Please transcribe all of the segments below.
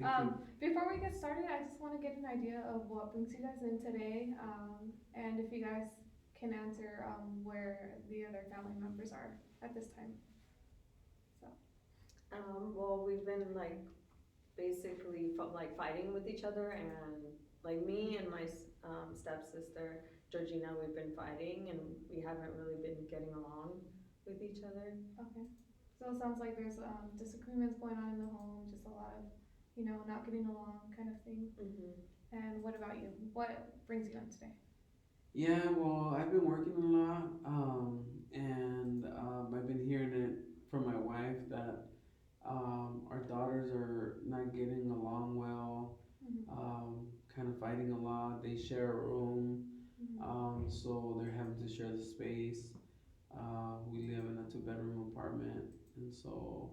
Thank you. Before we get started, I just want to get an idea of what brings you guys in today, and if you guys can answer where the other family members are at this time. So, Well, we've been like basically like fighting with each other, and like me and my stepsister Georgina, we've been fighting, and we haven't really been getting along with each other. okay. So it sounds like there's disagreements going on in the home, just a lot of, not getting along kind of thing. And what about you? What brings you in today? Yeah, well, I've been working a lot, and I've been hearing it from my wife that our daughters are not getting along well, Mm-hmm. kind of fighting a lot. They share a room, Mm-hmm. so they're having to share the space. We live in a two-bedroom apartment, and so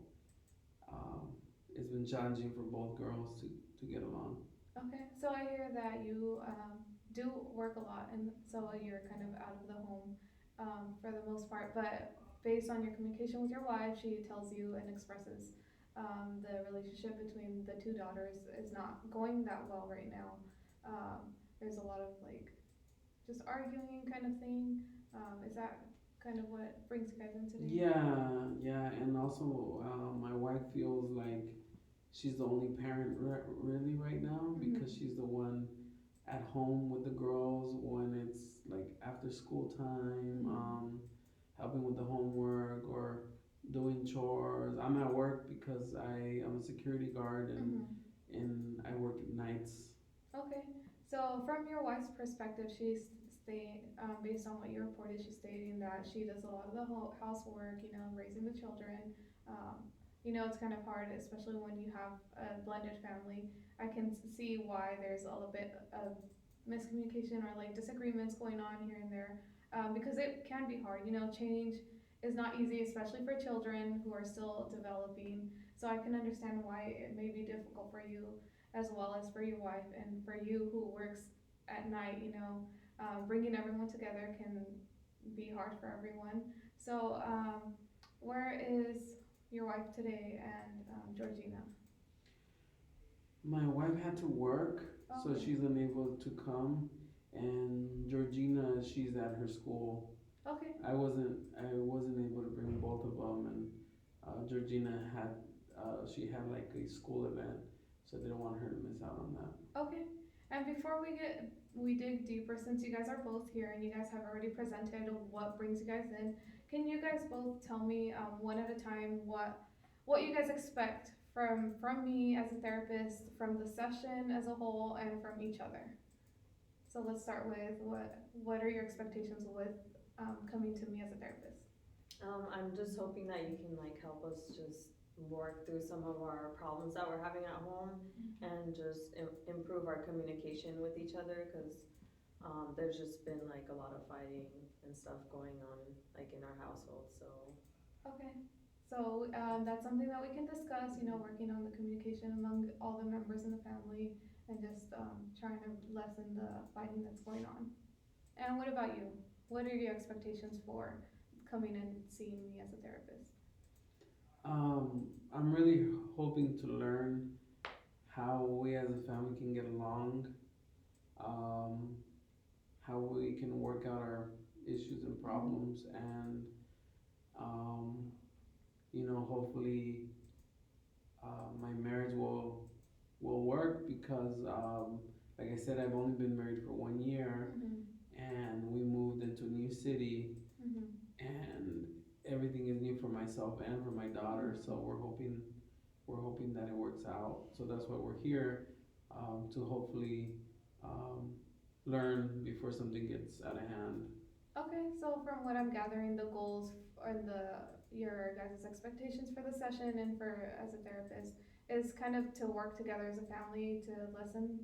um, it's been challenging for both girls to get along. Okay, so I hear that you do work a lot, and so you're kind of out of the home for the most part. But based on your communication with your wife, she tells you and expresses the relationship between the two daughters is not going that well right now. There's a lot of like just arguing kind of thing. Is that kind of what brings you guys in today? Yeah, yeah, and also my wife feels like she's the only parent really right now Mm-hmm. because she's the one at home with the girls when it's like after school time, Mm-hmm. helping with the homework or doing chores. I'm at work because I am a security guard Mm-hmm. and I work at nights. Okay, so from your wife's perspective, she's based on what you reported, she's stating that she does a lot of the whole housework, raising the children. Um, it's kind of hard, especially when you have a blended family. I can see why there's a little bit of miscommunication or like disagreements going on here and there, because it can be hard. Change is not easy, especially for children who are still developing. So I can understand why it may be difficult for you as well as for your wife and for you who works at night. Bringing everyone together can be hard for everyone. So, where is your wife today and Georgina? My wife had to work, so Okay. she's unable to come, and Georgina, she's at her school. Okay. I wasn't able to bring both of them, and Georgina she had like a school event, so they didn't want her to miss out on that. Okay. And before we dig deeper, since you guys are both here and you guys have already presented what brings you guys in, can you guys both tell me one at a time what you guys expect from me as a therapist, from the session as a whole, and from each other? So let's start with what are your expectations with coming to me as a therapist? I'm just hoping that you can like help us just work through some of our problems that we're having at home, and just improve our communication with each other, because there's just been like a lot of fighting and stuff going on like in our household. So Okay. So that's something that we can discuss, working on the communication among all the members in the family and just trying to lessen the fighting that's going on. And what about you? What are your expectations for coming and seeing me as a therapist? I'm really hoping to learn how we as a family can get along, um, how we can work out our issues and Mm-hmm. problems, and um, hopefully my marriage will work because, like I said, I've only been married for 1 year, Mm-hmm. and we moved into a new city, Mm-hmm. and everything is new for myself and for my daughter. So Mm-hmm. we're hoping that it works out. So that's why we're here, to hopefully um, learn before something gets out of hand. Okay, so from what I'm gathering, the goals and your guys' expectations for the session and for as a therapist is kind of to work together as a family to lessen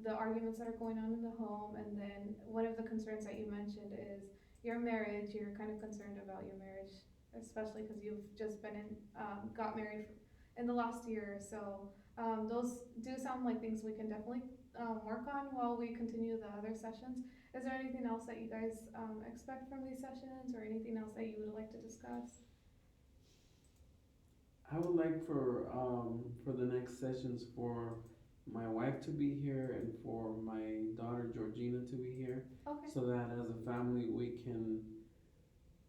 the arguments that are going on in the home. And then one of the concerns that you mentioned is your marriage. You're kind of concerned about your marriage, especially because you've just been got married in the last year. So those do sound like things we can definitely work on while we continue the other sessions. Is there anything else that you guys expect from these sessions or anything else that you would like to discuss? I would like for the next sessions for my wife to be here and for my daughter Georgina to be here, Okay. so that as a family we can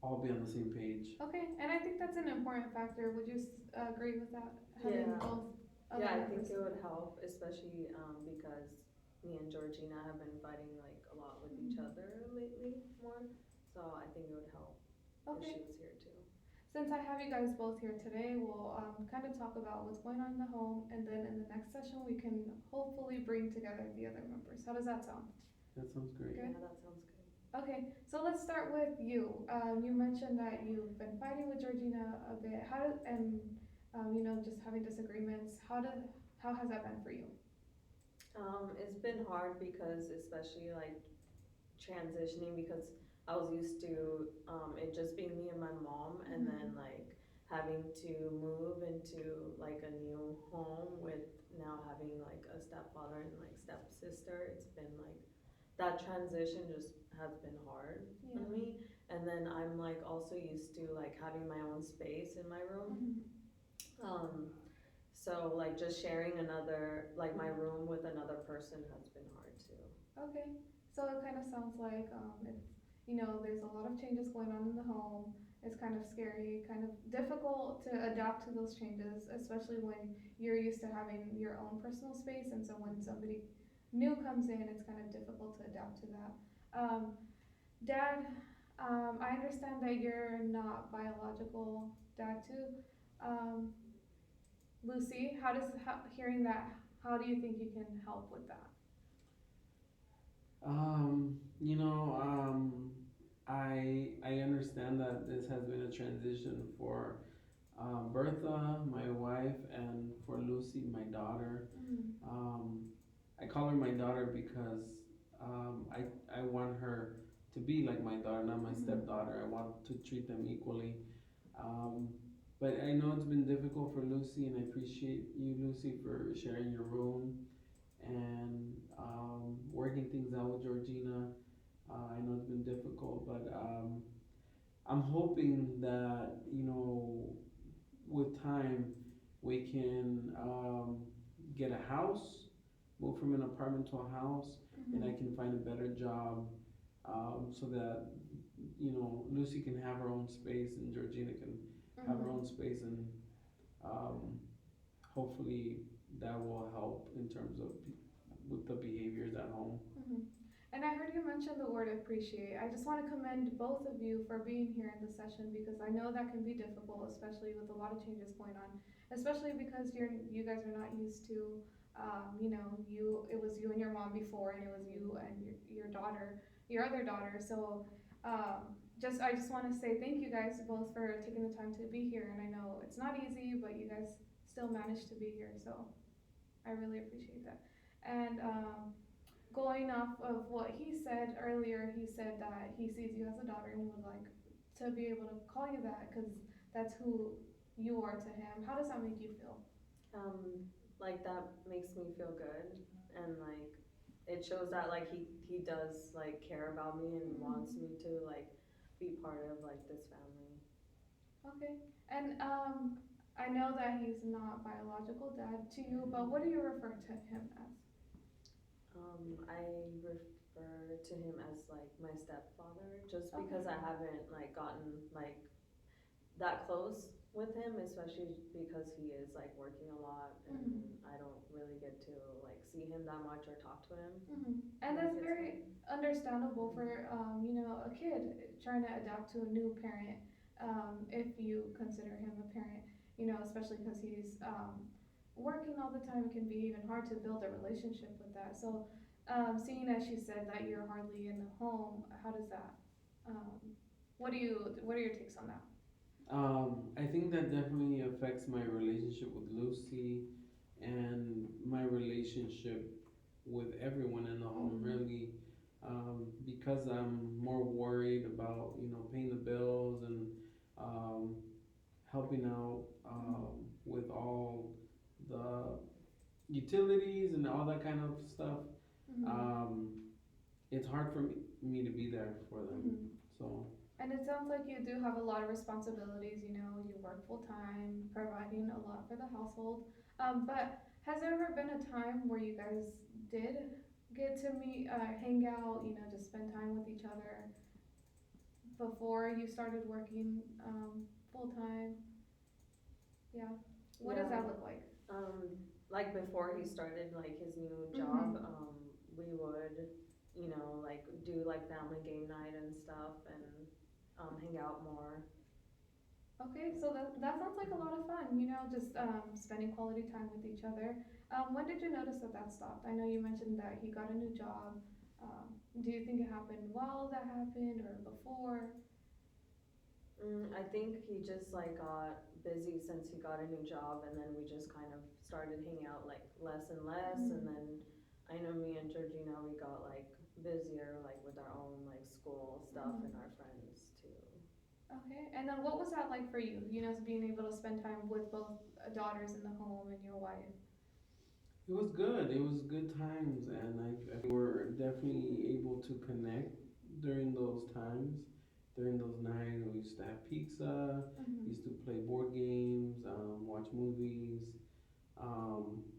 all be on the same page. Okay, and I think that's an important factor. Would you agree with that? Having Yeah. both other Yeah, I members. think it would help, especially because me and Georgina have been fighting like a lot with each other lately more. So I think it would help if Okay. she was here too. Since I have you guys both here today, we'll kind of talk about what's going on in the home, and then in the next session, we can hopefully bring together the other members. How does that sound? That sounds great. Good. Yeah, that sounds good. Okay, so let's start with you. You mentioned that you've been fighting with Georgina a bit. How did, and just having disagreements. How has that been for you? It's been hard because especially like transitioning because I was used to it just being me and my mom and then like having to move into like a new home with now having like a stepfather and like stepsister. It's been like that transition just has been hard for Yeah. me. And then I'm like also used to like having my own space in my room. So like just sharing another like my room with another person has been hard too. Okay, so it kind of sounds like it's there's a lot of changes going on in the home. It's kind of scary, kind of difficult to adapt to those changes, especially when you're used to having your own personal space, and so when somebody new comes in, it's kind of difficult to adapt to that. Dad, I understand that you're not biological dad too. Um, Lucy, hearing that, how do you think you can help with that? You know, I understand that this has been a transition for Bertha, my wife, and for Lucy, my daughter. Um, I call her my daughter because I want her to be like my daughter, not my stepdaughter. I want to treat them equally. Um, but I know it's been difficult for Lucy, and I appreciate you, Lucy, for sharing your room and working things out with Georgina. I know it's been difficult, but I'm hoping that with time we can get a house, move from an apartment to a house, and I can find a better job, so that Lucy can have her own space and Georgina can have her own space, and um, hopefully that will help in terms of with the behaviors at home. And I heard you mention the word appreciate. I just want to commend both of you for being here in the session because I know that can be difficult, especially with a lot of changes going on. Especially because you guys are not used to, it was you and your mom before, and it was you and your daughter, your other daughter. So, I just want to say thank you guys both for taking the time to be here. And I know it's not easy, but you guys still managed to be here. So, I really appreciate that. And going off of what he said earlier, he said that he sees you as a daughter and would like to be able to call you that because that's who you are to him. How does that make you feel? Like that makes me feel good and like it shows that like he does like care about me and wants me to like be part of like this family. Okay. And I know that he's not biological dad to you, but what do you refer to him as? I refer to him as like my stepfather just Okay. because I haven't like gotten like that close with him, especially because he is like working a lot and I don't really get to like see him that much or talk to him. And that's very understandable for a kid trying to adapt to a new parent. If you consider him a parent, especially because he's working all the time, it can be even hard to build a relationship with that. So, seeing as she said that you're hardly in the home, how does that? What are your takes on that? I think that definitely affects my relationship with Lucy and my relationship with everyone in the home, really, because I'm more worried about paying the bills and um, helping out with all the utilities and all that kind of stuff. Um, it's hard for me to be there for them. So And it sounds like you do have a lot of responsibilities, you know, you work full time, providing a lot for the household. But has there ever been a time where you guys did get to meet, hang out, you know, just spend time with each other before you started working full time? Yeah. What does Yeah. that look like? Like before he started like his new job, Mhm. we would, you know, like do like family game night and stuff and hang out more. Okay, so that sounds like a lot of fun, you know, just spending quality time with each other. When did you notice that that stopped? I know you mentioned that he got a new job. Do you think it happened while that happened or before? I think he just like got busy since he got a new job, and then we just kind of started hanging out like less and less, and Mhm. then I know me and Georgina, we got like busier like with our own like school stuff and Mhm. our friends too. Okay, and then what was that like for you? You know, being able to spend time with both daughters in the home and your wife. It was good. It was good times, and I think we're definitely able to connect during those times. During those nights, we used to have pizza, Mhm. used to play board games, watch movies.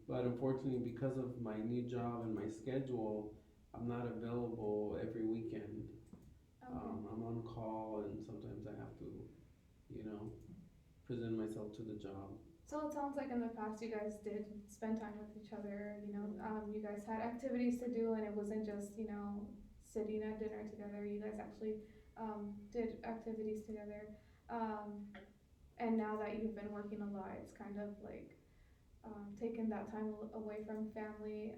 But unfortunately, because of my new job and my schedule, I'm not available every weekend. Okay. I'm on call, and sometimes I have to, you know, present myself to the job. So it sounds like in the past you guys did spend time with each other, you know, Mm. you guys had activities to do and it wasn't just, you know, sitting at dinner together. You guys actually did activities together. Um, and now that you've been working a lot, it's kind of like taken that time away from family.